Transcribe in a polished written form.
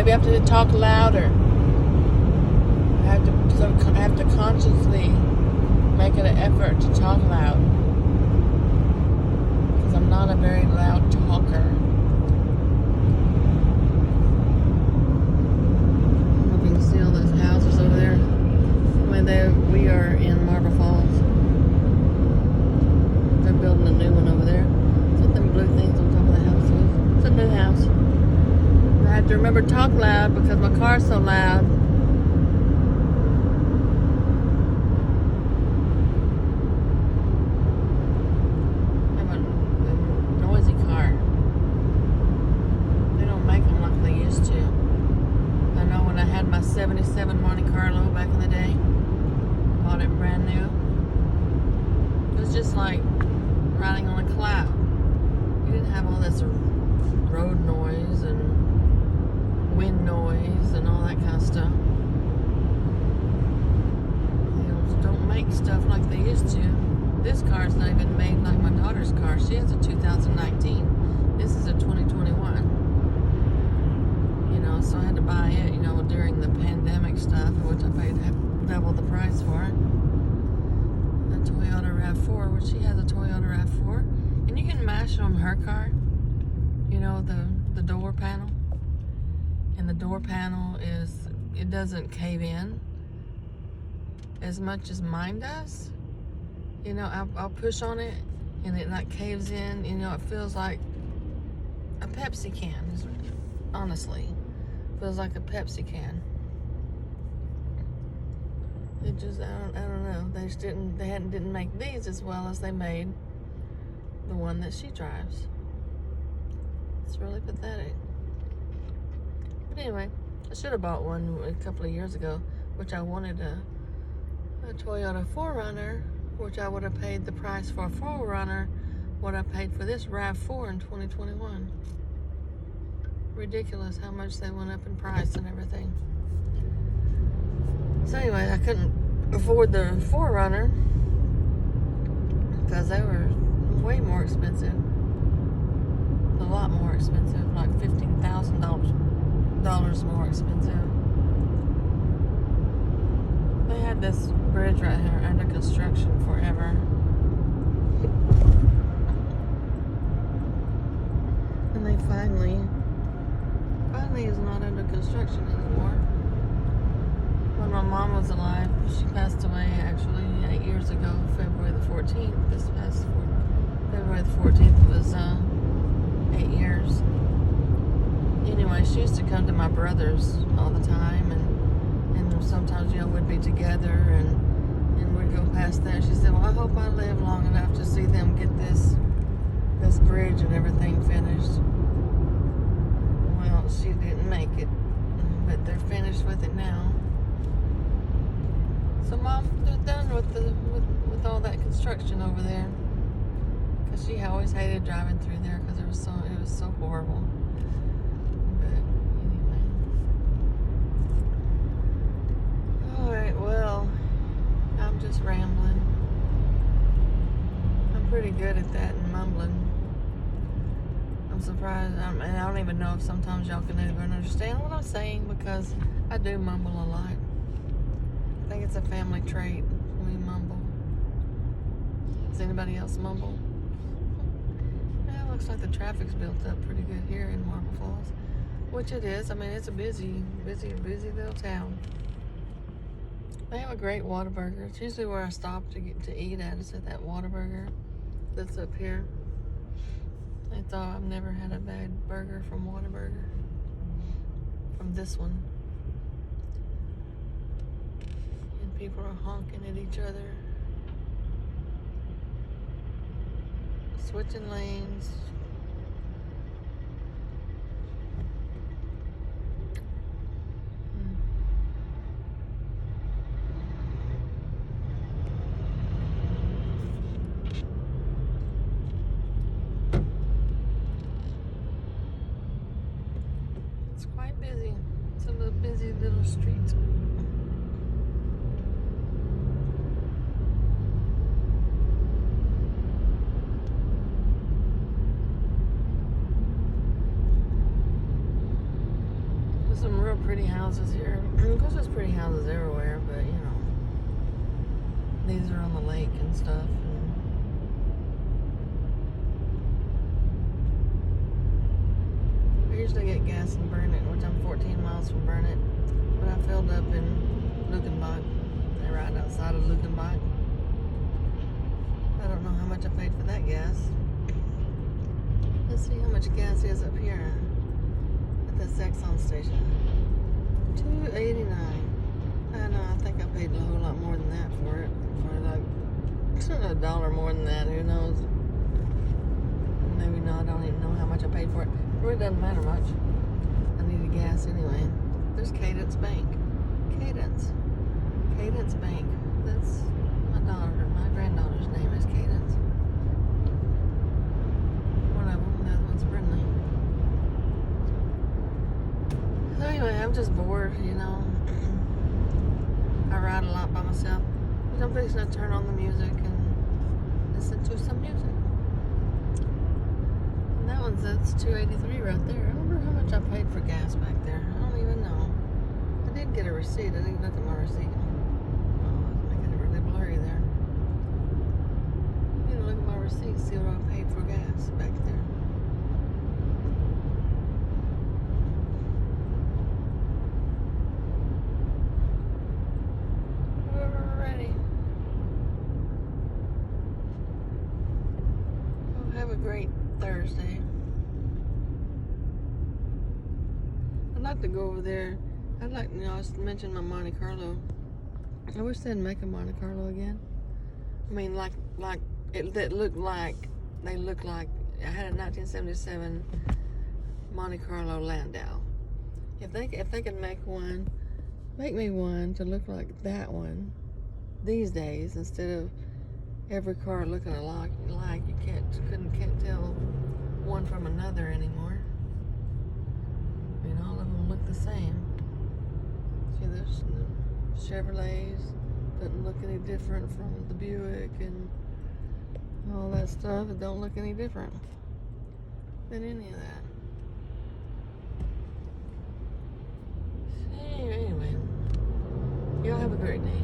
maybe I have to talk louder. I have to consciously make it an effort to talk loud. Because I'm not a very loud talker. You can see all those houses over there. We are in Marble Falls. They're building a new one over there. What's them blue things on top of the house is? It's a new house. I have to remember to talk loud because my car's so loud. I have a noisy car. They don't make them like they used to. I know when I had my 77 Monte Carlo back in the day, bought it brand new. It was just like riding on a cloud. You didn't have all this road noise and wind noise and all that kind of stuff. Don't make stuff like they used to. This car's not even made like my daughter's car. She has a 2019. This is a 2021. So I had to buy it, during the pandemic stuff, which I paid double the price for it. A Toyota RAV4, which she has a Toyota RAV4. And you can mash it on her car. The door panel. And the door panel it doesn't cave in as much as mine does. I'll push on it and it like caves in. It feels like a Pepsi can, honestly. Feels like a Pepsi can. It just, I don't know. They didn't make these as well as they made the one that she drives. It's really pathetic. But anyway, I should have bought one a couple of years ago, which I wanted a Toyota 4Runner, which I would have paid the price for a 4Runner what I paid for this RAV4 in 2021. Ridiculous how much they went up in price and everything. So anyway, I couldn't afford the 4Runner because they were way more expensive. A lot more expensive, like $15,000 more expensive. They had this bridge right here under construction forever. And they finally is not under construction anymore. When my mom was alive, she passed away actually 8 years ago, February the 14th. This past February the 14th was 8 years. Anyway, she used to come to my brother's all the time, and sometimes we'd be together and we'd go past there. She said, well, I hope I live long enough to see them get this bridge and everything finished. Well, she didn't make it, but they're finished with it now. So Mom, they're done with all that construction over there, because she always hated driving through there because it was so horrible. But anyway, all right. Well, I'm just rambling. I'm pretty good at that and mumbling. I'm surprised, and I don't even know if sometimes y'all can even understand what I'm saying because I do mumble a lot. I think it's a family trait. We mumble. Does anybody else mumble? Well, it looks like the traffic's built up pretty good here in Marble Falls, which it is. I mean, it's a busy little town. They have a great Whataburger. It's usually where I stop to eat at. Is at that Whataburger that's up here. I thought I've never had a bad burger from Whataburger. From this one. And people are honking at each other. Switching lanes. It's quite busy. It's a busy little street. There's some real pretty houses here. Of course, there's pretty houses everywhere, but you know, these are on the lake and stuff. And I usually get gas in Burnett, which I'm 14 miles from Burnett, but I filled up in Lukenbach. They're right outside of Lukenbach. I don't know how much I paid for that gas. Let's see how much gas is up here at the Exxon station. $2.89. I know, I think I paid a whole lot more than that for it. For like $1 more than that, who knows? Maybe not, I don't even know how much I paid for it. It really doesn't matter much. I needed gas anyway. There's Cadence Bank. Cadence Bank. That's my granddaughter's name is Cadence. One of them, the other one's Brindley. So anyway, I'm just bored, you know. I ride a lot by myself. But I'm fixing to turn on the music and listen to some music. And that's $2.83 right there. I wonder how much I paid for gas back there. I don't even know. I did get a receipt. I didn't look at my receipt. Oh, it's making it really blurry there. I need to look at my receipt, see what I paid for gas back there. Alrighty. Well, have a great Thursday. I'd like to go over there. I'd like, you know, I mentioned my Monte Carlo. I wish they'd make a Monte Carlo again. I mean, like it looked like I had a 1977 Monte Carlo Landau. If they could make me one to look like that one these days, instead of every car looking alike, you can't tell one from another anymore. I mean, all of them look the same. See, there's the Chevrolets doesn't look any different from the Buick and all that stuff. It don't look any different than any of that. Anyway, y'all have a great day.